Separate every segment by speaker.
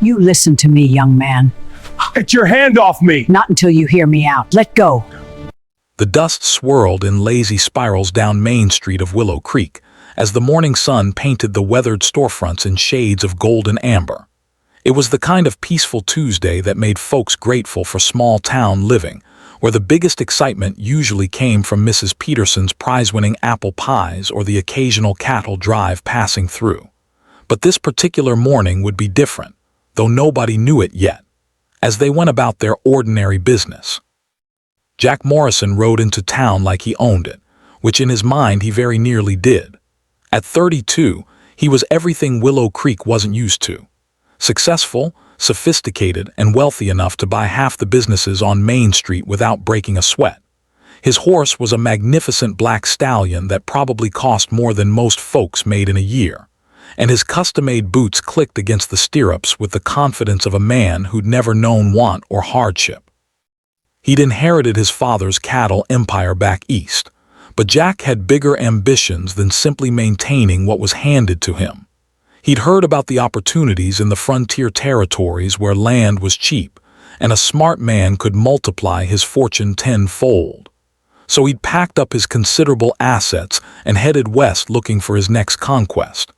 Speaker 1: You listen to me, young man.
Speaker 2: Get your hand off me!
Speaker 1: Not until you hear me out. Let go.
Speaker 3: The dust swirled in lazy spirals down Main Street of Willow Creek as the morning sun painted the weathered storefronts in shades of gold and amber. It was the kind of peaceful Tuesday that made folks grateful for small-town living, where the biggest excitement usually came from Mrs. Peterson's prize-winning apple pies or the occasional cattle drive passing through. But this particular morning would be different, though nobody knew it yet, as they went about their ordinary business. Jack Morrison rode into town like he owned it, which in his mind he very nearly did. At 32, he was everything Willow Creek wasn't used to. Successful, sophisticated, and wealthy enough to buy half the businesses on Main Street without breaking a sweat. His horse was a magnificent black stallion that probably cost more than most folks made in a year, and his custom-made boots clicked against the stirrups with the confidence of a man who'd never known want or hardship. He'd inherited his father's cattle empire back east, but Jack had bigger ambitions than simply maintaining what was handed to him. He'd heard about the opportunities in the frontier territories where land was cheap, and a smart man could multiply his fortune tenfold. So he'd packed up his considerable assets and headed west looking for his next conquest.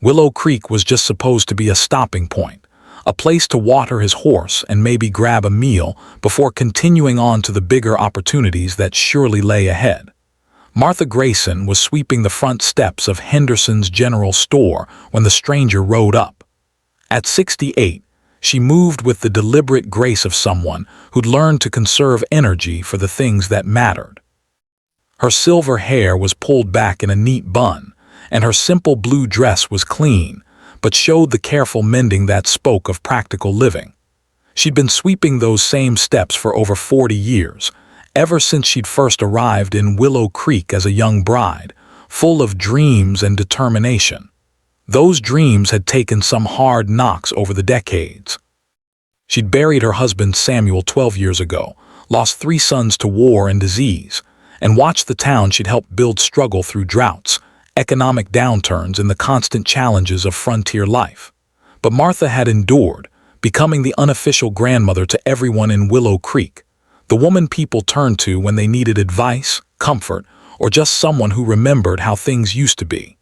Speaker 3: Willow Creek was just supposed to be a stopping point, a place to water his horse and maybe grab a meal before continuing on to the bigger opportunities that surely lay ahead. Martha Grayson was sweeping the front steps of Henderson's General Store when the stranger rode up. At 68, she moved with the deliberate grace of someone who'd learned to conserve energy for the things that mattered. Her silver hair was pulled back in a neat bun, and her simple blue dress was clean, but showed the careful mending that spoke of practical living. She'd been sweeping those same steps for over 40 years, ever since she'd first arrived in Willow Creek as a young bride, full of dreams and determination. Those dreams had taken some hard knocks over the decades. She'd buried her husband Samuel 12 years ago, lost 3 sons to war and disease, and watched the town she'd helped build struggle through droughts, economic downturns, and the constant challenges of frontier life. But Martha had endured, becoming the unofficial grandmother to everyone in Willow Creek, the woman people turned to when they needed advice, comfort, or just someone who remembered how things used to be.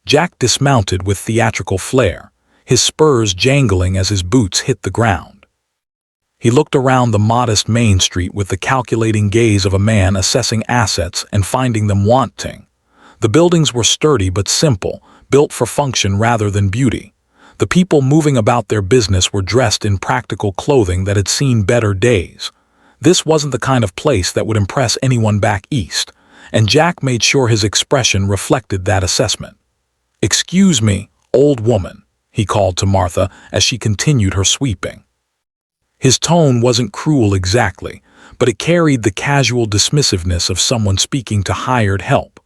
Speaker 3: Jack dismounted with theatrical flair, his spurs jangling as his boots hit the ground. He looked around the modest Main Street with the calculating gaze of a man assessing assets and finding them wanting. The buildings were sturdy but simple, built for function rather than beauty. The people moving about their business were dressed in practical clothing that had seen better days. This wasn't the kind of place that would impress anyone back east, and Jack made sure his expression reflected that assessment. "Excuse me, old woman," he called to Martha as she continued her sweeping. His tone wasn't cruel exactly, but it carried the casual dismissiveness of someone speaking to hired help.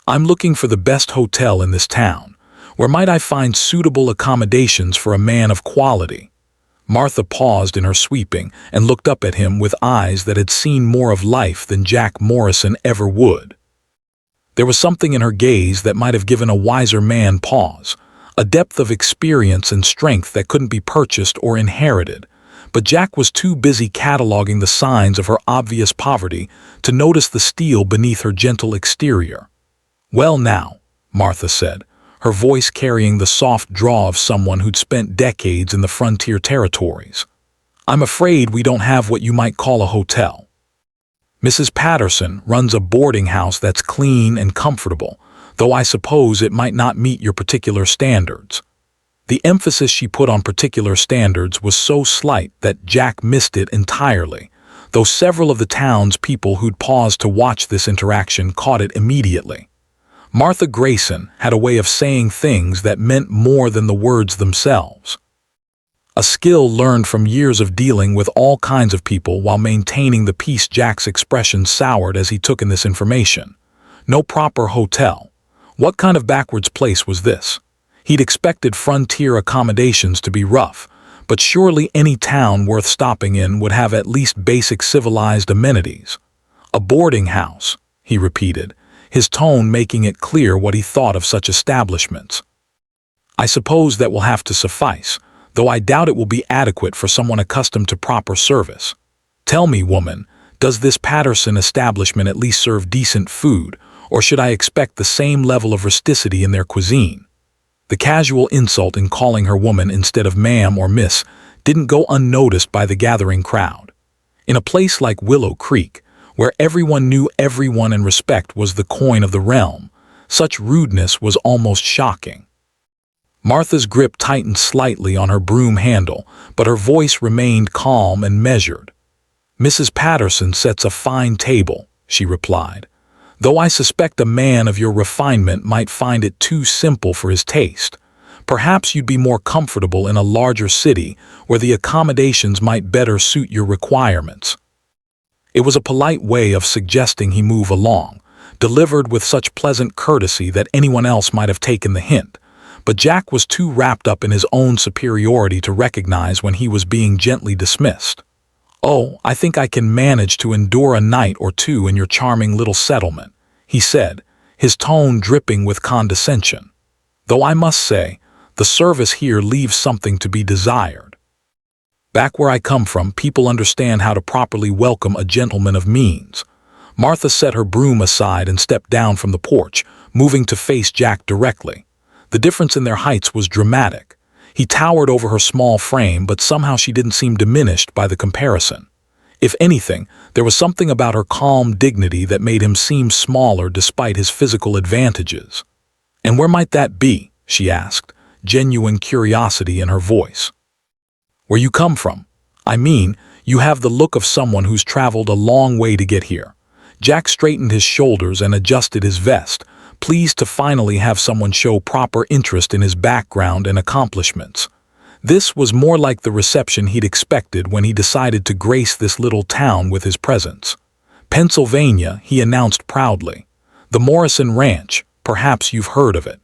Speaker 3: "I'm looking for the best hotel in this town. Where might I find suitable accommodations for a man of quality?" Martha paused in her sweeping and looked up at him with eyes that had seen more of life than Jack Morrison ever would. There was something in her gaze that might have given a wiser man pause, a depth of experience and strength that couldn't be purchased or inherited, but Jack was too busy cataloging the signs of her obvious poverty to notice the steel beneath her gentle exterior. "Well now," Martha said, her voice carrying the soft drawl of someone who'd spent decades in the frontier territories. "I'm afraid we don't have what you might call a hotel. Mrs. Patterson runs a boarding house that's clean and comfortable, though I suppose it might not meet your particular standards." The emphasis she put on particular standards was so slight that Jack missed it entirely, though several of the town's people who'd paused to watch this interaction caught it immediately. Martha Grayson had a way of saying things that meant more than the words themselves. A skill learned from years of dealing with all kinds of people while maintaining the peace. Jack's expression soured as he took in this information. No proper hotel. What kind of backwards place was this? He'd expected frontier accommodations to be rough, but surely any town worth stopping in would have at least basic civilized amenities. "A boarding house," he repeated, his tone making it clear what he thought of such establishments. "I suppose that will have to suffice, though I doubt it will be adequate for someone accustomed to proper service. Tell me, woman, does this Patterson establishment at least serve decent food, or should I expect the same level of rusticity in their cuisine? The casual insult in calling her woman instead of ma'am or miss didn't go unnoticed by the gathering crowd. In a place like Willow Creek, where everyone knew everyone and respect was the coin of the realm, such rudeness was almost shocking. Martha's grip tightened slightly on her broom handle, but her voice remained calm and measured. "Mrs. Patterson sets a fine table," she replied, "though I suspect a man of your refinement might find it too simple for his taste. Perhaps you'd be more comfortable in a larger city where the accommodations might better suit your requirements." It was a polite way of suggesting he move along, delivered with such pleasant courtesy that anyone else might have taken the hint, but Jack was too wrapped up in his own superiority to recognize when he was being gently dismissed. "Oh, I think I can manage to endure a night or two in your charming little settlement," he said, his tone dripping with condescension. "Though I must say, the service here leaves something to be desired. Back where I come from, people understand how to properly welcome a gentleman of means." Martha set her broom aside and stepped down from the porch, moving to face Jack directly. The difference in their heights was dramatic. He towered over her small frame, but somehow she didn't seem diminished by the comparison. If anything, there was something about her calm dignity that made him seem smaller despite his physical advantages. "And where might that be?" she asked, genuine curiosity in her voice. "Where you come from. I mean, you have the look of someone who's traveled a long way to get here." Jack straightened his shoulders and adjusted his vest, pleased to finally have someone show proper interest in his background and accomplishments. This was more like the reception he'd expected when he decided to grace this little town with his presence. "Pennsylvania," he announced proudly. "The Morrison Ranch, perhaps you've heard of it.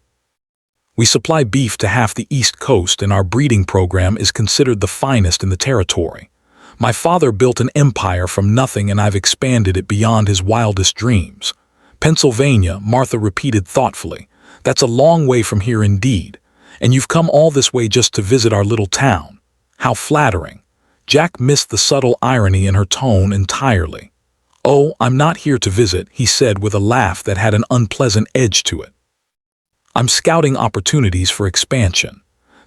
Speaker 3: We supply beef to half the East Coast, and our breeding program is considered the finest in the territory. My father built an empire from nothing, and I've expanded it beyond his wildest dreams." "Pennsylvania," Martha repeated thoughtfully. "That's a long way from here indeed. And you've come all this way just to visit our little town. How flattering." Jack missed the subtle irony in her tone entirely. "Oh, I'm not here to visit," he said with a laugh that had an unpleasant edge to it. "I'm scouting opportunities for expansion.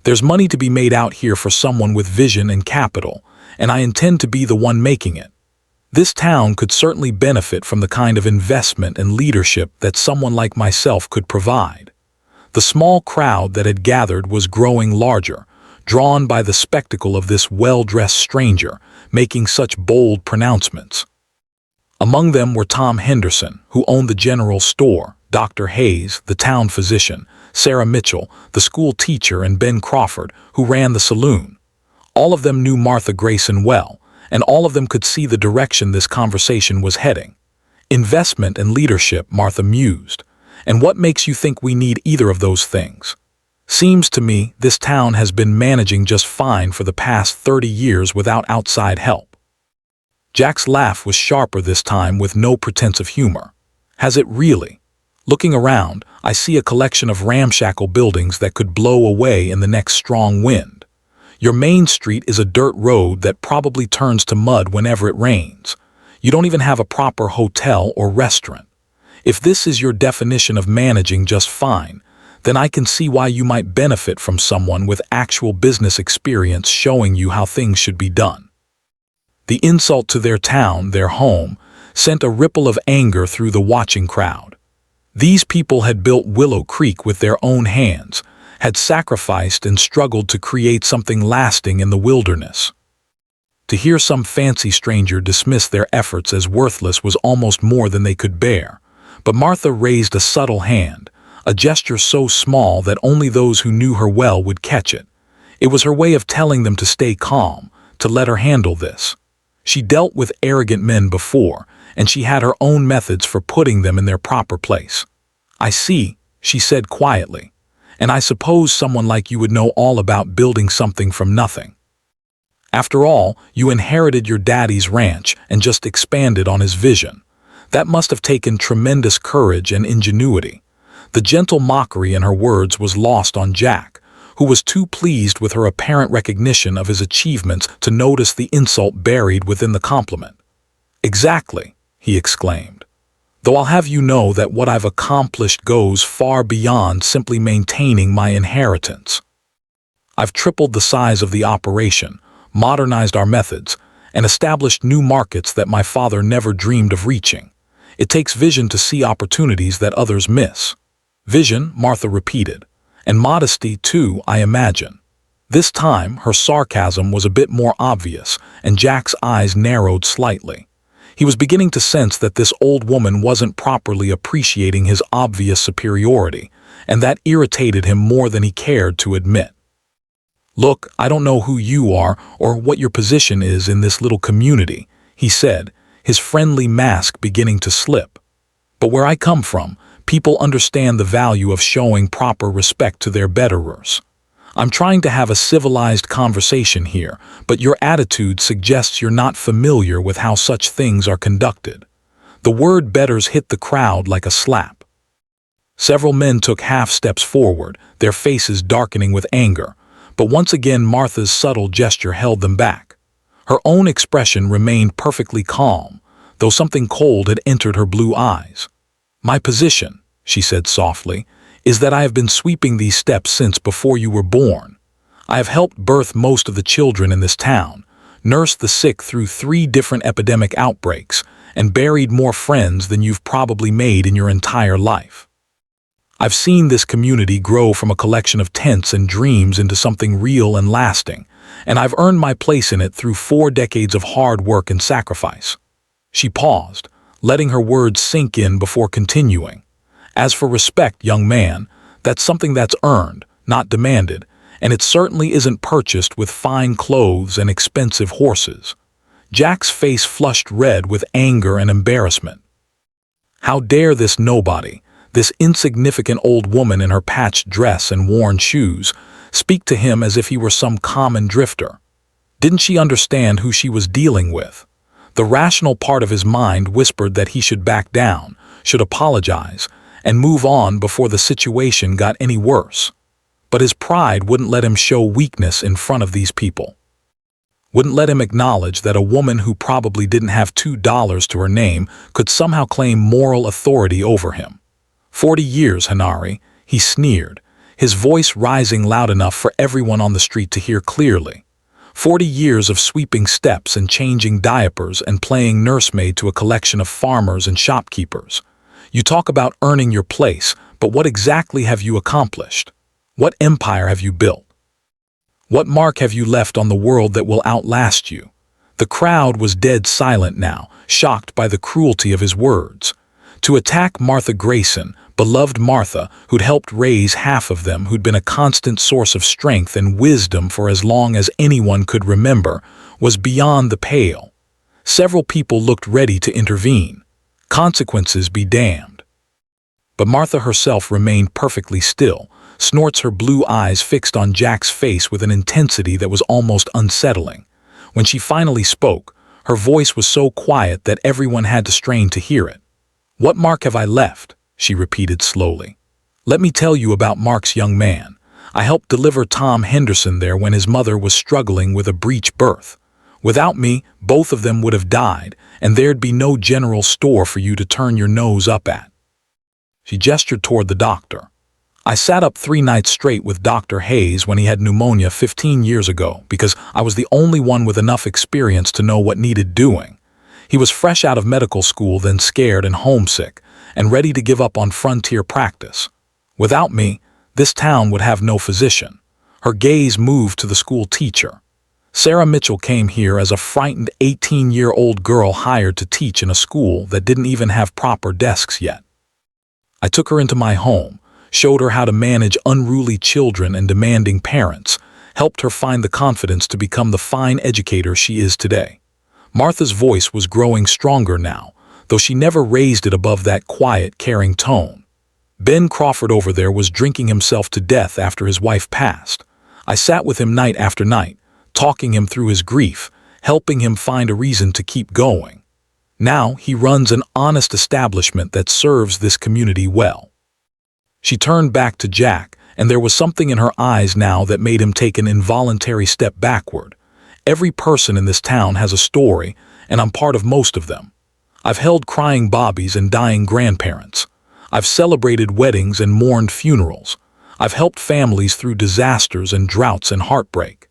Speaker 3: There's money to be made out here for someone with vision and capital, and I intend to be the one making it. This town could certainly benefit from the kind of investment and leadership that someone like myself could provide." The small crowd that had gathered was growing larger, drawn by the spectacle of this well-dressed stranger making such bold pronouncements. Among them were Tom Henderson, who owned the general store, Dr. Hayes, the town physician, Sarah Mitchell, the school teacher, and Ben Crawford, who ran the saloon. All of them knew Martha Grayson well, and all of them could see the direction this conversation was heading. "Investment and leadership," Martha mused. "And what makes you think we need either of those things? Seems to me this town has been managing just fine for the past 30 years without outside help." Jack's laugh was sharper this time, with no pretense of humor. "Has it really? Looking around, I see a collection of ramshackle buildings that could blow away in the next strong wind. Your main street is a dirt road that probably turns to mud whenever it rains. You don't even have a proper hotel or restaurant. If this is your definition of managing just fine, then I can see why you might benefit from someone with actual business experience showing you how things should be done." The insult to their town, their home, sent a ripple of anger through the watching crowd. These people had built Willow Creek with their own hands, had sacrificed and struggled to create something lasting in the wilderness. To hear some fancy stranger dismiss their efforts as worthless was almost more than they could bear. But Martha raised a subtle hand, a gesture so small that only those who knew her well would catch it. It was her way of telling them to stay calm, to let her handle this. She dealt with arrogant men before, and she had her own methods for putting them in their proper place. "I see," she said quietly. "And I suppose someone like you would know all about building something from nothing. After all, you inherited your daddy's ranch and just expanded on his vision. That must have taken tremendous courage and ingenuity." The gentle mockery in her words was lost on Jack, who was too pleased with her apparent recognition of his achievements to notice the insult buried within the compliment. "Exactly," he exclaimed. "Though I'll have you know that what I've accomplished goes far beyond simply maintaining my inheritance. I've tripled the size of the operation, modernized our methods, and established new markets that my father never dreamed of reaching. It takes vision to see opportunities that others miss." "Vision," Martha repeated, "and modesty too, I imagine." This time, her sarcasm was a bit more obvious, and Jack's eyes narrowed slightly. He was beginning to sense that this old woman wasn't properly appreciating his obvious superiority, and that irritated him more than he cared to admit. "Look, I don't know who you are or what your position is in this little community," he said, his friendly mask beginning to slip. "But where I come from, people understand the value of showing proper respect to their betterers. I'm trying to have a civilized conversation here, but your attitude suggests you're not familiar with how such things are conducted." The word betters hit the crowd like a slap. Several men took half steps forward, their faces darkening with anger, but once again Martha's subtle gesture held them back. Her own expression remained perfectly calm, though something cold had entered her blue eyes. "My position," she said softly, "is that I have been sweeping these steps since before you were born. I have helped birth most of the children in this town, nursed the sick through 3 different epidemic outbreaks, and buried more friends than you've probably made in your entire life. I've seen this community grow from a collection of tents and dreams into something real and lasting, and I've earned my place in it through 4 decades of hard work and sacrifice." She paused, letting her words sink in before continuing. "As for respect, young man, that's something that's earned, not demanded, and it certainly isn't purchased with fine clothes and expensive horses." Jack's face flushed red with anger and embarrassment. How dare this nobody, this insignificant old woman in her patched dress and worn shoes, speak to him as if he were some common drifter? Didn't she understand who she was dealing with? The rational part of his mind whispered that he should back down, should apologize, and move on before the situation got any worse. But his pride wouldn't let him show weakness in front of these people. Wouldn't let him acknowledge that a woman who probably didn't have $2 to her name could somehow claim moral authority over him. 40 years, Hanari, he sneered, his voice rising loud enough for everyone on the street to hear clearly. 40 years of sweeping steps and changing diapers and playing nursemaid to a collection of farmers and shopkeepers. You talk about earning your place, but what exactly have you accomplished? What empire have you built? What mark have you left on the world that will outlast you? The crowd was dead silent now, shocked by the cruelty of his words. To attack Martha Grayson, beloved Martha, who'd helped raise half of them, who'd been a constant source of strength and wisdom for as long as anyone could remember, was beyond the pale. Several people looked ready to intervene. Consequences be damned. But Martha herself remained perfectly still, snorts her blue eyes fixed on Jack's face with an intensity that was almost unsettling. When she finally spoke, her voice was so quiet that everyone had to strain to hear it. "What mark have I left?" she repeated slowly. "Let me tell you about Mark's young man. I helped deliver Tom Henderson there when his mother was struggling with a breech birth. Without me, both of them would have died, and there'd be no general store for you to turn your nose up at." She gestured toward the doctor. "I sat up 3 nights straight with Dr. Hayes when he had pneumonia 15 years ago because I was the only one with enough experience to know what needed doing. He was fresh out of medical school, then scared and homesick, and ready to give up on frontier practice. Without me, this town would have no physician." Her gaze moved to the school teacher. "Sarah Mitchell came here as a frightened 18-year-old girl hired to teach in a school that didn't even have proper desks yet. I took her into my home, showed her how to manage unruly children and demanding parents, helped her find the confidence to become the fine educator she is today." Martha's voice was growing stronger now, though she never raised it above that quiet, caring tone. "Ben Crawford over there was drinking himself to death after his wife passed. I sat with him night after night, talking him through his grief, helping him find a reason to keep going. Now he runs an honest establishment that serves this community well." She turned back to Jack, and there was something in her eyes now that made him take an involuntary step backward. Every person in this town has a story, and I'm part of most of them. I've held crying bobbies and dying grandparents. I've celebrated weddings and mourned funerals. I've helped families through disasters and droughts and heartbreak.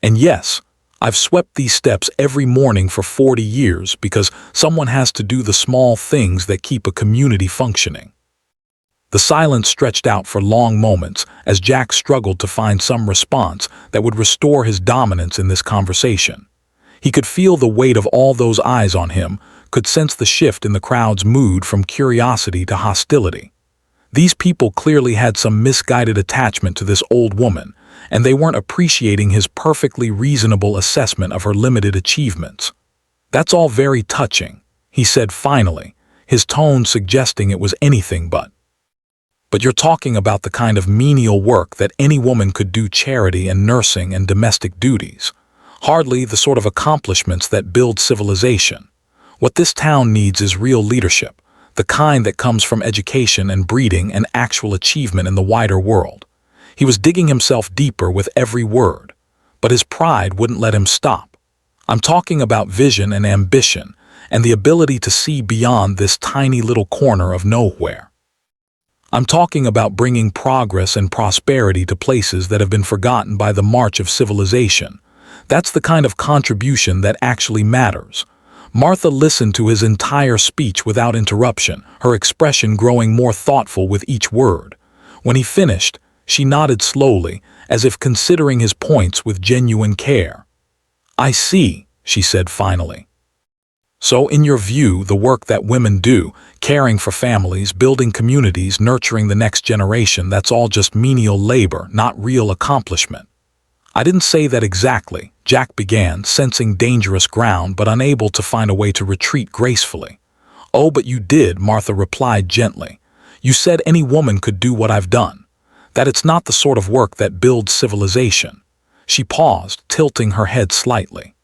Speaker 3: And yes, I've swept these steps every morning for 40 years because someone has to do the small things that keep a community functioning. The silence stretched out for long moments as Jack struggled to find some response that would restore his dominance in this conversation. He could feel the weight of all those eyes on him, could sense the shift in the crowd's mood from curiosity to hostility. These people clearly had some misguided attachment to this old woman, and they weren't appreciating his perfectly reasonable assessment of her limited achievements. "That's all very touching," he said finally, his tone suggesting it was anything but. "But you're talking about the kind of menial work that any woman could do, charity and nursing and domestic duties. Hardly the sort of accomplishments that build civilization. What this town needs is real leadership, the kind that comes from education and breeding and actual achievement in the wider world." He was digging himself deeper with every word, but his pride wouldn't let him stop. "I'm talking about vision and ambition and the ability to see beyond this tiny little corner of nowhere. I'm talking about bringing progress and prosperity to places that have been forgotten by the march of civilization. That's the kind of contribution that actually matters." Martha listened to his entire speech without interruption, her expression growing more thoughtful with each word. When he finished, she nodded slowly, as if considering his points with genuine care. "I see," she said finally. "So in your view, the work that women do, caring for families, building communities, nurturing the next generation, that's all just menial labor, not real accomplishment." "I didn't say that exactly," Jack began, sensing dangerous ground but unable to find a way to retreat gracefully. "Oh, but you did," Martha replied gently. "You said any woman could do what I've done. That it's not the sort of work that builds civilization." She paused, tilting her head slightly.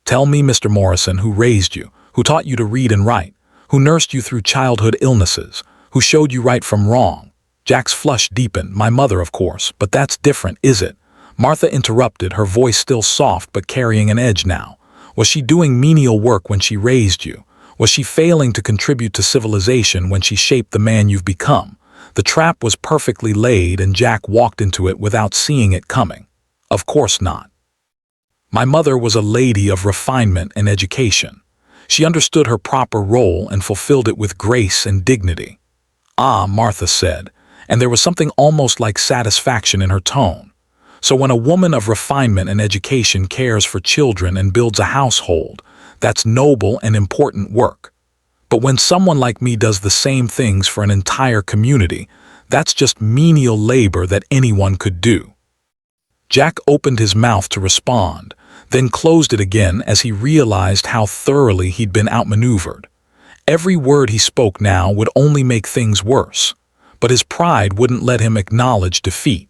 Speaker 3: "Tell me, Mr. Morrison, who raised you, who taught you to read and write, who nursed you through childhood illnesses, who showed you right from wrong." Jack's flush deepened. "My mother, of course, but that's different, is it?" Martha interrupted, her voice still soft but carrying an edge now. "Was she doing menial work when she raised you? Was she failing to contribute to civilization when she shaped the man you've become?" The trap was perfectly laid, and Jack walked into it without seeing it coming. "Of course not. My mother was a lady of refinement and education. She understood her proper role and fulfilled it with grace and dignity." "Ah," Martha said, and there was something almost like satisfaction in her tone. "So when a woman of refinement and education cares for children and builds a household, that's noble and important work. But when someone like me does the same things for an entire community, that's just menial labor that anyone could do." Jack opened his mouth to respond, then closed it again as he realized how thoroughly he'd been outmaneuvered. Every word he spoke now would only make things worse, but his pride wouldn't let him acknowledge defeat.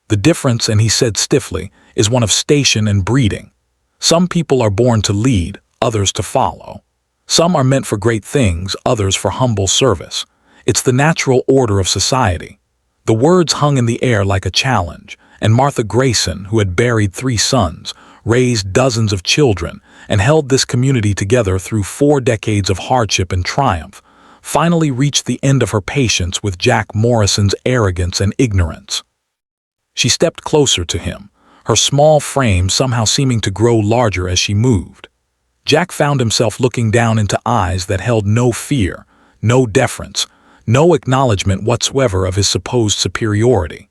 Speaker 3: "The difference," and he said stiffly, "is one of station and breeding. Some people are born to lead, others to follow. Some are meant for great things, others for humble service. It's the natural order of society." The words hung in the air like a challenge, and Martha Grayson, who had buried 3 sons, raised dozens of children, and held this community together through 4 decades of hardship and triumph, finally reached the end of her patience with Jack Morrison's arrogance and ignorance. She stepped closer to him, her small frame somehow seeming to grow larger as she moved. Jack found himself looking down into eyes that held no fear, no deference, no acknowledgement whatsoever of his supposed superiority.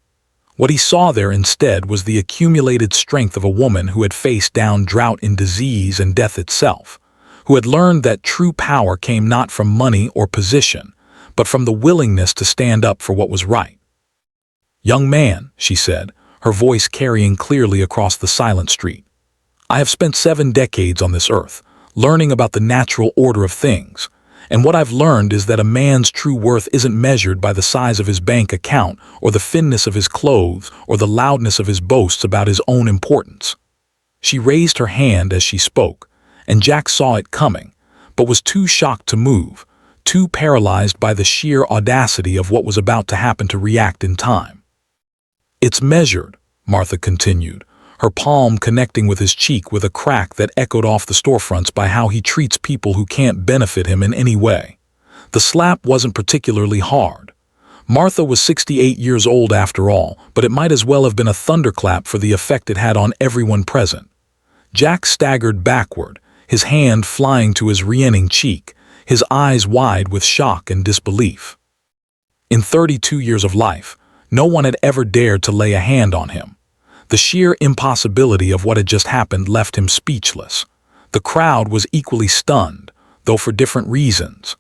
Speaker 3: What he saw there instead was the accumulated strength of a woman who had faced down drought in disease and death itself, who had learned that true power came not from money or position, but from the willingness to stand up for what was right. "Young man," she said, her voice carrying clearly across the silent street, "I have spent 7 decades on this earth, learning about the natural order of things, and what I've learned is that a man's true worth isn't measured by the size of his bank account or the thinness of his clothes or the loudness of his boasts about his own importance." She raised her hand as she spoke, and Jack saw it coming, but was too shocked to move, too paralyzed by the sheer audacity of what was about to happen to react in time. "It's measured," Martha continued, her palm connecting with his cheek with a crack that echoed off the storefronts by how he treats people who can't benefit him in any way. The slap wasn't particularly hard. Martha was 68 years old after all, but it might as well have been a thunderclap for the effect it had on everyone present. Jack staggered backward, his hand flying to his reening cheek, his eyes wide with shock and disbelief. In 32 years of life, no one had ever dared to lay a hand on him. The sheer impossibility of what had just happened left him speechless. The crowd was equally stunned, though for different reasons.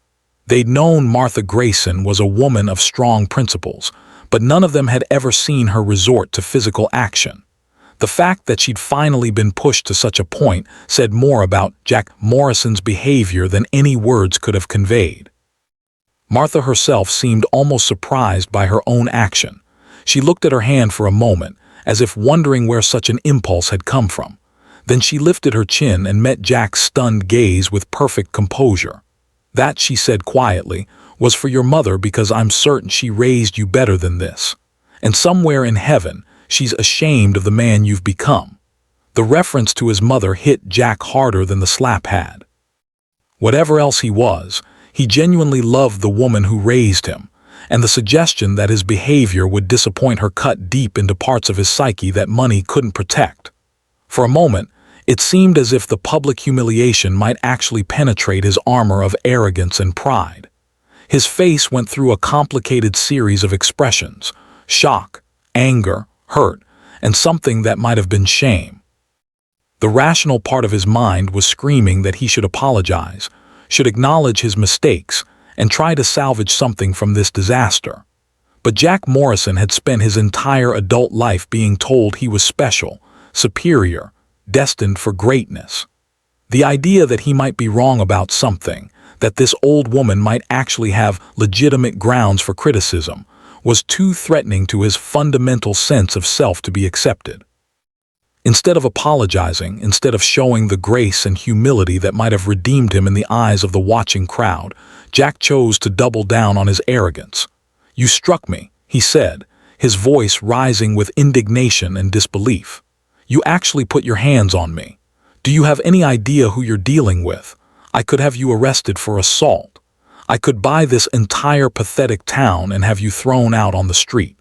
Speaker 3: They'd known Martha Grayson was a woman of strong principles, but none of them had ever seen her resort to physical action. The fact that she'd finally been pushed to such a point said more about Jack Morrison's behavior than any words could have conveyed. Martha herself seemed almost surprised by her own action. She looked at her hand for a moment, as if wondering where such an impulse had come from. Then she lifted her chin and met Jack's stunned gaze with perfect composure. "That," she said quietly, "was for your mother because I'm certain she raised you better than this. And somewhere in heaven, she's ashamed of the man you've become." The reference to his mother hit Jack harder than the slap had. Whatever else he was, he genuinely loved the woman who raised him, and the suggestion that his behavior would disappoint her cut deep into parts of his psyche that money couldn't protect. For a moment, it seemed as if the public humiliation might actually penetrate his armor of arrogance and pride. His face went through a complicated series of expressions: shock, anger, hurt, and something that might have been shame. The rational part of his mind was screaming that he should apologize, should acknowledge his mistakes, and try to salvage something from this disaster. But Jack Morrison had spent his entire adult life being told he was special, superior, destined for greatness. The idea that he might be wrong about something, that this old woman might actually have legitimate grounds for criticism, was too threatening to his fundamental sense of self to be accepted. Instead of apologizing, instead of showing the grace and humility that might have redeemed him in the eyes of the watching crowd, Jack chose to double down on his arrogance. "You struck me," he said, his voice rising with indignation and disbelief. "You actually put your hands on me. Do you have any idea who you're dealing with? I could have you arrested for assault. I could buy this entire pathetic town and have you thrown out on the street."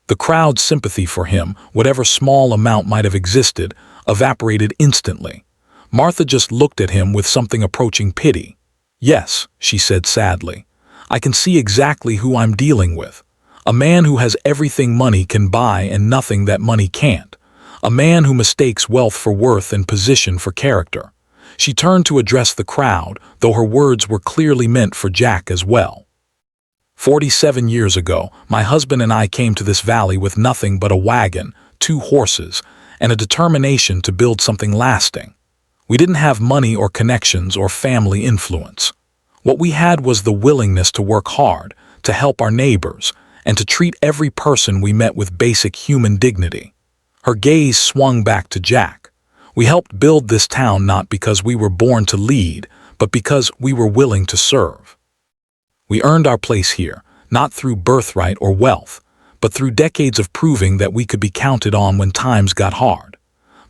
Speaker 3: The crowd's sympathy for him, whatever small amount might have existed, evaporated instantly. Martha just looked at him with something approaching pity. "Yes," she said sadly, "I can see exactly who I'm dealing with. A man who has everything money can buy and nothing that money can't. A man who mistakes wealth for worth and position for character." She turned to address the crowd, though her words were clearly meant for Jack as well. 47 years ago, my husband and I came to this valley with nothing but a wagon, 2 horses, and a determination to build something lasting. We didn't have money or connections or family influence. What we had was the willingness to work hard, to help our neighbors, and to treat every person we met with basic human dignity. Her gaze swung back to Jack. "We helped build this town not because we were born to lead, but because we were willing to serve. We earned our place here, not through birthright or wealth, but through decades of proving that we could be counted on when times got hard."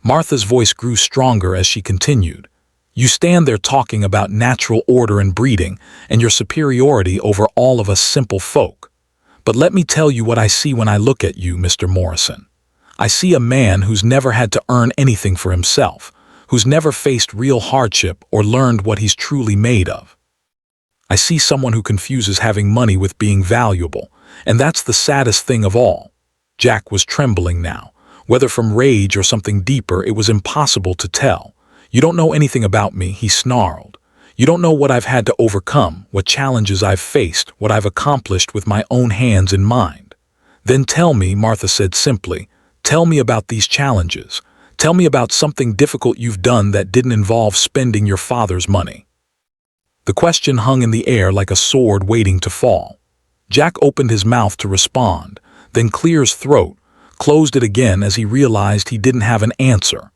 Speaker 3: Martha's voice grew stronger as she continued. "You stand there talking about natural order and breeding and your superiority over all of us simple folk. But let me tell you what I see when I look at you, Mr. Morrison. I see a man who's never had to earn anything for himself, who's never faced real hardship or learned what he's truly made of. I see someone who confuses having money with being valuable, and that's the saddest thing of all." Jack was trembling now. Whether from rage or something deeper, it was impossible to tell. "You don't know anything about me," he snarled. "You don't know what I've had to overcome, what challenges I've faced, what I've accomplished with my own hands and mind." "Then tell me," Martha said simply, "tell me about these challenges. Tell me about something difficult you've done that didn't involve spending your father's money." The question hung in the air like a sword waiting to fall. Jack opened his mouth to respond, then cleared his throat, closed it again as he realized he didn't have an answer.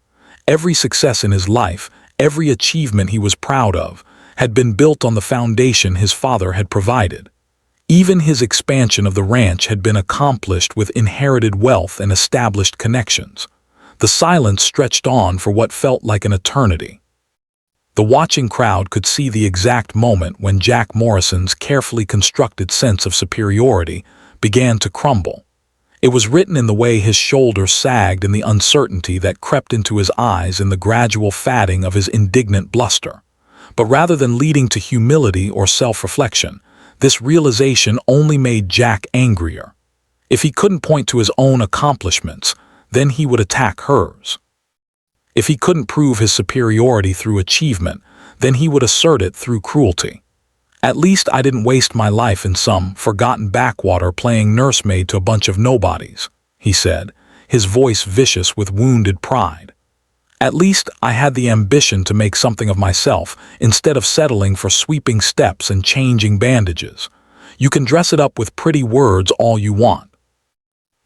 Speaker 3: Every success in his life, every achievement he was proud of, had been built on the foundation his father had provided. Even his expansion of the ranch had been accomplished with inherited wealth and established connections. The silence stretched on for what felt like an eternity. The watching crowd could see the exact moment when Jack Morrison's carefully constructed sense of superiority began to crumble. It was written in the way his shoulders sagged and the uncertainty that crept into his eyes in the gradual fatting of his indignant bluster. But rather than leading to humility or self-reflection, this realization only made Jack angrier. If he couldn't point to his own accomplishments, then he would attack hers. If he couldn't prove his superiority through achievement, then he would assert it through cruelty. At least I didn't waste my life in some forgotten backwater playing nursemaid to a bunch of nobodies, he said, his voice vicious with wounded pride. At least I had the ambition to make something of myself instead of settling for sweeping steps and changing bandages. You can dress it up with pretty words all you want.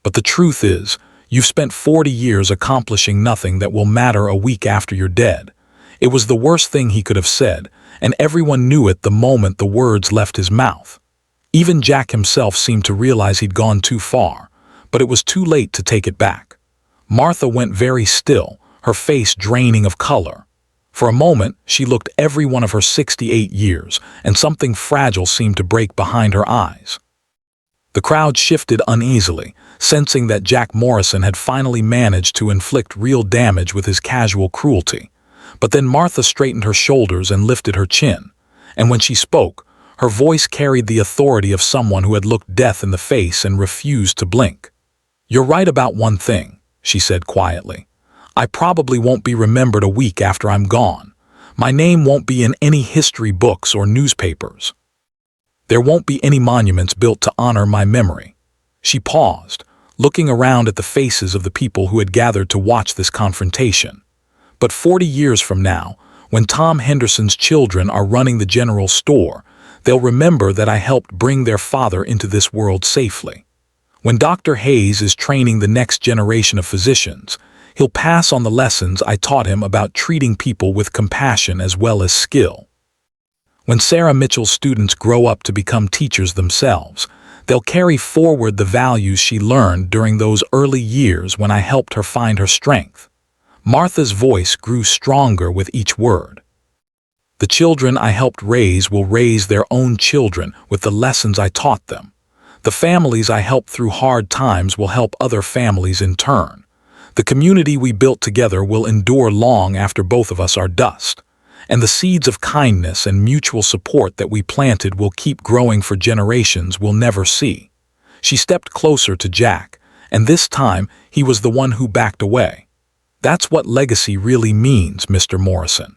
Speaker 3: But the truth is, you've spent 40 years accomplishing nothing that will matter a week after you're dead. It was the worst thing he could have said, and everyone knew it the moment the words left his mouth. Even Jack himself seemed to realize he'd gone too far, but it was too late to take it back. Martha went very still, her face draining of color. For a moment, she looked every one of her 68 years, and something fragile seemed to break behind her eyes. The crowd shifted uneasily, sensing that Jack Morrison had finally managed to inflict real damage with his casual cruelty. But then Martha straightened her shoulders and lifted her chin, and when she spoke, her voice carried the authority of someone who had looked death in the face and refused to blink. "You're right about one thing," she said quietly. "I probably won't be remembered a week after I'm gone. My name won't be in any history books or newspapers. There won't be any monuments built to honor my memory." She paused, looking around at the faces of the people who had gathered to watch this confrontation. But 40 years from now, when Tom Henderson's children are running the general store, they'll remember that I helped bring their father into this world safely. When Dr. Hayes is training the next generation of physicians, he'll pass on the lessons I taught him about treating people with compassion as well as skill. When Sarah Mitchell's students grow up to become teachers themselves, they'll carry forward the values she learned during those early years when I helped her find her strength. Martha's voice grew stronger with each word. The children I helped raise will raise their own children with the lessons I taught them. The families I helped through hard times will help other families in turn. The community we built together will endure long after both of us are dust. And the seeds of kindness and mutual support that we planted will keep growing for generations we'll never see. She stepped closer to Jack, and this time he was the one who backed away. That's what legacy really means, Mr. Morrison.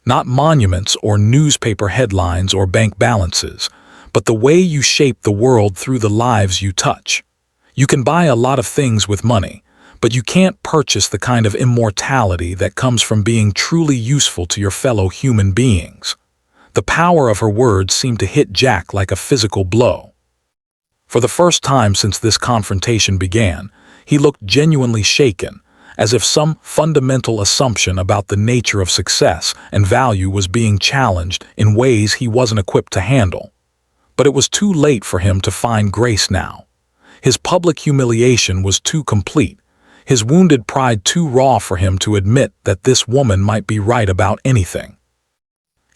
Speaker 3: Not monuments or newspaper headlines or bank balances, but the way you shape the world through the lives you touch. You can buy a lot of things with money, but you can't purchase the kind of immortality that comes from being truly useful to your fellow human beings. The power of her words seemed to hit Jack like a physical blow. For the first time since this confrontation began, he looked genuinely shaken, as if some fundamental assumption about the nature of success and value was being challenged in ways he wasn't equipped to handle. But it was too late for him to find grace now. His public humiliation was too complete, his wounded pride too raw for him to admit that this woman might be right about anything.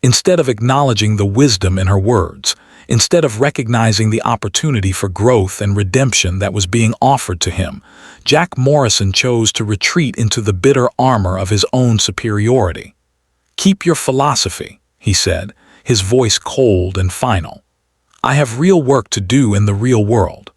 Speaker 3: Instead of acknowledging the wisdom in her words, instead of recognizing the opportunity for growth and redemption that was being offered to him, Jack Morrison chose to retreat into the bitter armor of his own superiority. "Keep your philosophy," he said, his voice cold and final. "I have real work to do in the real world.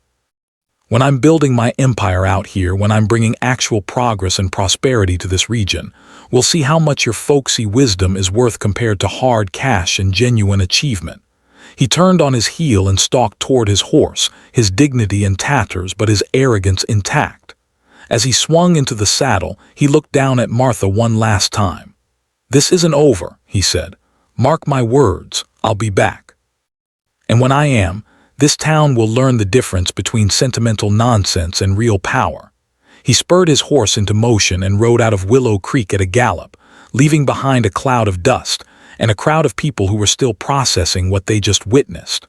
Speaker 3: When I'm building my empire out here, when I'm bringing actual progress and prosperity to this region, we'll see how much your folksy wisdom is worth compared to hard cash and genuine achievement." He turned on his heel and stalked toward his horse, his dignity in tatters but his arrogance intact. As he swung into the saddle, he looked down at Martha one last time. "This isn't over," he said. "Mark my words, I'll be back. And when I am, this town will learn the difference between sentimental nonsense and real power." He spurred his horse into motion and rode out of Willow Creek at a gallop, leaving behind a cloud of dust and a crowd of people who were still processing what they just witnessed.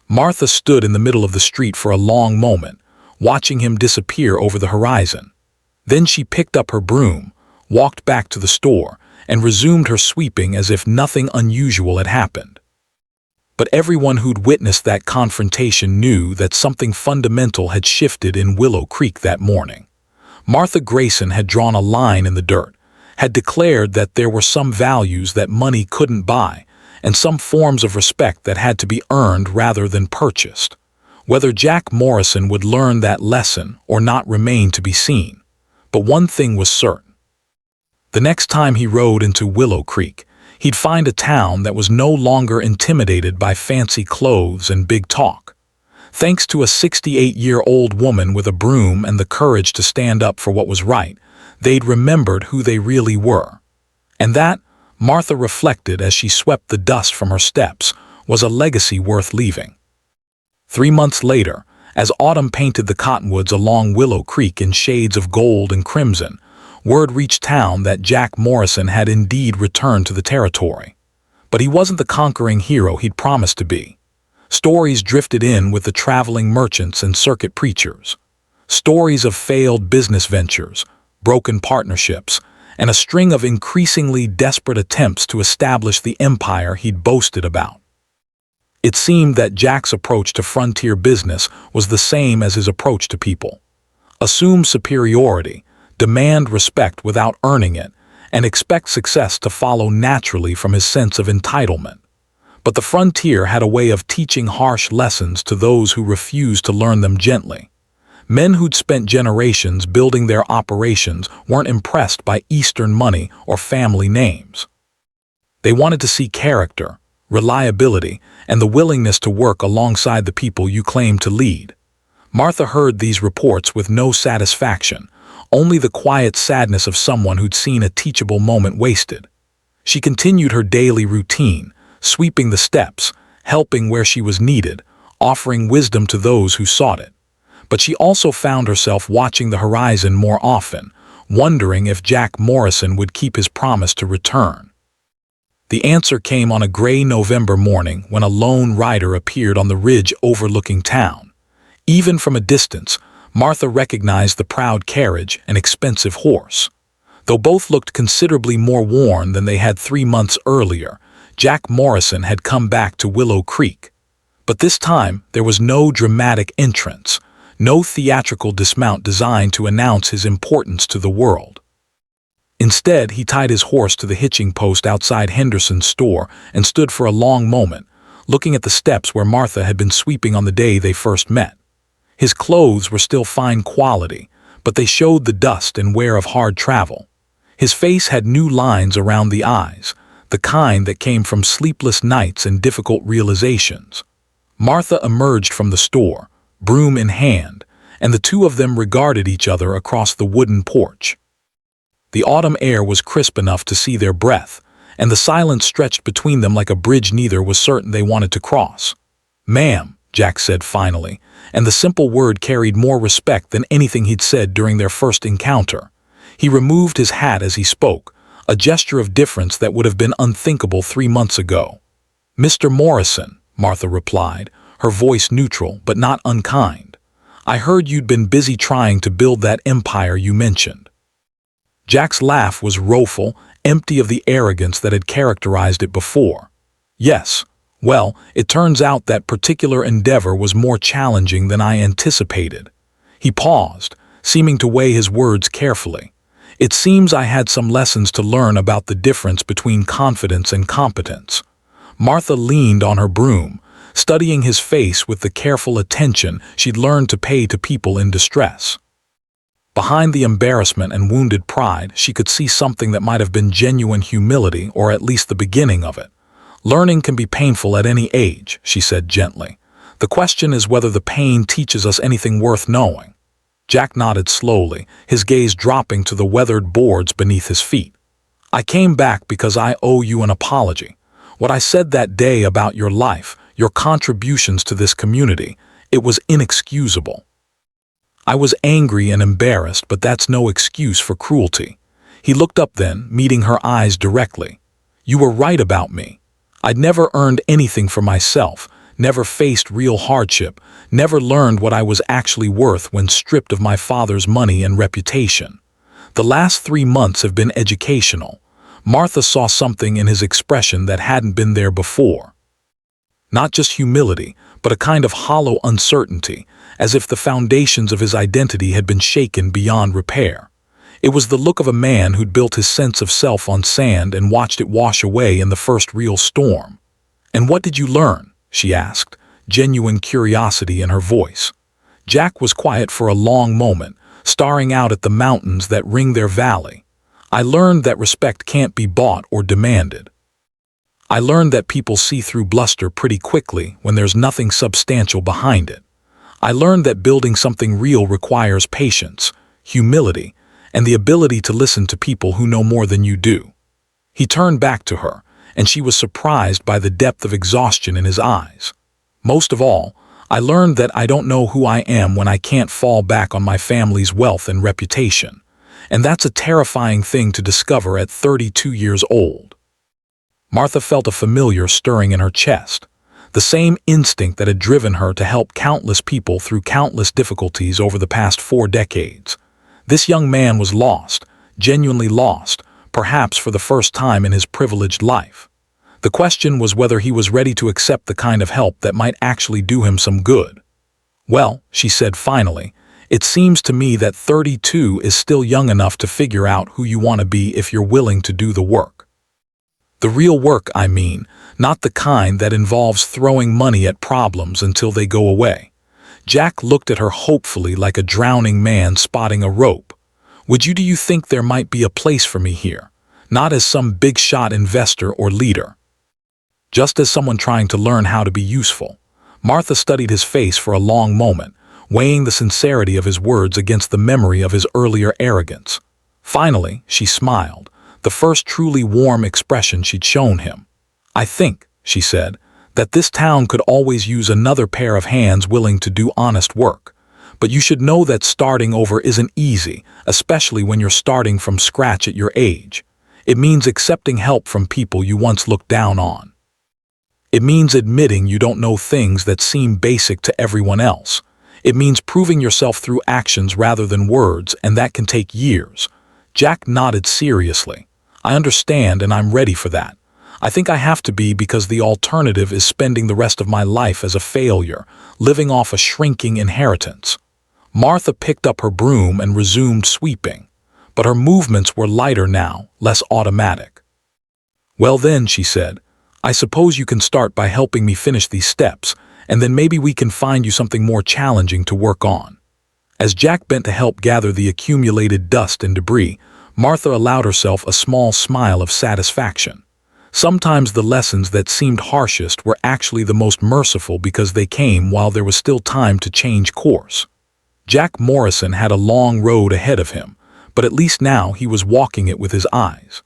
Speaker 3: Martha stood in the middle of the street for a long moment, watching him disappear over the horizon. Then she picked up her broom, walked back to the store, and resumed her sweeping as if nothing unusual had happened. But everyone who'd witnessed that confrontation knew that something fundamental had shifted in Willow Creek that morning. Martha Grayson had drawn a line in the dirt, had declared that there were some values that money couldn't buy, and some forms of respect that had to be earned rather than purchased. Whether Jack Morrison would learn that lesson or not remained to be seen. But one thing was certain. The next time he rode into Willow Creek, he'd find a town that was no longer intimidated by fancy clothes and big talk. Thanks to a 68-year-old woman with a broom and the courage to stand up for what was right, they'd remembered who they really were. And that, Martha reflected as she swept the dust from her steps, was a legacy worth leaving. 3 months later, as autumn painted the cottonwoods along Willow Creek in shades of gold and crimson, word reached town that Jack Morrison had indeed returned to the territory. But he wasn't the conquering hero he'd promised to be. Stories drifted in with the traveling merchants and circuit preachers. Stories of failed business ventures, broken partnerships, and a string of increasingly desperate attempts to establish the empire he'd boasted about. It seemed that Jack's approach to frontier business was the same as his approach to people. Assume superiority, demand respect without earning it, and expect success to follow naturally from his sense of entitlement. But the frontier had a way of teaching harsh lessons to those who refused to learn them gently. Men who'd spent generations building their operations weren't impressed by Eastern money or family names. They wanted to see character, reliability, and the willingness to work alongside the people you claim to lead. Martha heard these reports with no satisfaction, only the quiet sadness of someone who'd seen a teachable moment wasted. She continued her daily routine, sweeping the steps, helping where she was needed, offering wisdom to those who sought it. But she also found herself watching the horizon more often, wondering if Jack Morrison would keep his promise to return. The answer came on a gray November morning when a lone rider appeared on the ridge overlooking town. Even from a distance, Martha recognized the proud carriage and expensive horse. Though both looked considerably more worn than they had 3 months earlier, Jack Morrison had come back to Willow Creek. But this time, there was no dramatic entrance, no theatrical dismount designed to announce his importance to the world. Instead, he tied his horse to the hitching post outside Henderson's store and stood for a long moment, looking at the steps where Martha had been sweeping on the day they first met. His clothes were still fine quality, but they showed the dust and wear of hard travel. His face had new lines around the eyes, the kind that came from sleepless nights and difficult realizations. Martha emerged from the store, broom in hand, and the two of them regarded each other across the wooden porch. The autumn air was crisp enough to see their breath, and the silence stretched between them like a bridge neither was certain they wanted to cross. "Ma'am," Jack said finally, and the simple word carried more respect than anything he'd said during their first encounter. He removed his hat as he spoke, a gesture of difference that would have been unthinkable 3 months ago. "Mr. Morrison," Martha replied, her voice neutral but not unkind. "I heard you'd been busy trying to build that empire you mentioned." Jack's laugh was rueful, empty of the arrogance that had characterized it before. "Yes. Well, it turns out that particular endeavor was more challenging than I anticipated." He paused, seeming to weigh his words carefully. "It seems I had some lessons to learn about the difference between confidence and competence." Martha leaned on her broom, studying his face with the careful attention she'd learned to pay to people in distress. Behind the embarrassment and wounded pride, she could see something that might have been genuine humility, or at least the beginning of it. "Learning can be painful at any age," she said gently. "The question is whether the pain teaches us anything worth knowing." Jack nodded slowly, his gaze dropping to the weathered boards beneath his feet. "I came back because I owe you an apology. What I said that day about your life, your contributions to this community, it was inexcusable. I was angry and embarrassed, but that's no excuse for cruelty." He looked up then, meeting her eyes directly. "You were right about me. I'd never earned anything for myself, never faced real hardship, never learned what I was actually worth when stripped of my father's money and reputation. The last 3 months have been educational. Martha saw something in his expression that hadn't been there before. Not just humility, but a kind of hollow uncertainty, as if the foundations of his identity had been shaken beyond repair. It was the look of a man who'd built his sense of self on sand and watched it wash away in the first real storm. "And what did you learn?" she asked, genuine curiosity in her voice. Jack was quiet for a long moment, staring out at the mountains that ring their valley. "I learned that respect can't be bought or demanded. I learned that people see through bluster pretty quickly when there's nothing substantial behind it. I learned that building something real requires patience, humility, and the ability to listen to people who know more than you do." He turned back to her, and she was surprised by the depth of exhaustion in his eyes. "Most of all, I learned that I don't know who I am when I can't fall back on my family's wealth and reputation. And that's a terrifying thing to discover at 32 years old." Martha felt a familiar stirring in her chest, the same instinct that had driven her to help countless people through countless difficulties over the past 4 decades. This young man was lost, genuinely lost, perhaps for the first time in his privileged life. The question was whether he was ready to accept the kind of help that might actually do him some good. "Well," she said finally, "it seems to me that 32 is still young enough to figure out who you want to be if you're willing to do the work. The real work, I mean, not the kind that involves throwing money at problems until they go away." Jack looked at her hopefully, like a drowning man spotting a rope. Do you think there might be a place for me here? Not as some big-shot investor or leader. Just as someone trying to learn how to be useful." Martha studied his face for a long moment, weighing the sincerity of his words against the memory of his earlier arrogance. Finally, she smiled, the first truly warm expression she'd shown him. "I think," she said, "that this town could always use another pair of hands willing to do honest work. But you should know that starting over isn't easy, especially when you're starting from scratch at your age. It means accepting help from people you once looked down on. It means admitting you don't know things that seem basic to everyone else. It means proving yourself through actions rather than words, and that can take years." Jack nodded seriously. "I understand, and I'm ready for that. I think I have to be, because the alternative is spending the rest of my life as a failure, living off a shrinking inheritance." Martha picked up her broom and resumed sweeping, but her movements were lighter now, less automatic. "Well then," she said, "I suppose you can start by helping me finish these steps, and then maybe we can find you something more challenging to work on." As Jack bent to help gather the accumulated dust and debris, Martha allowed herself a small smile of satisfaction. Sometimes the lessons that seemed harshest were actually the most merciful because they came while there was still time to change course. Jack Morrison had a long road ahead of him, but at least now he was walking it with his eyes.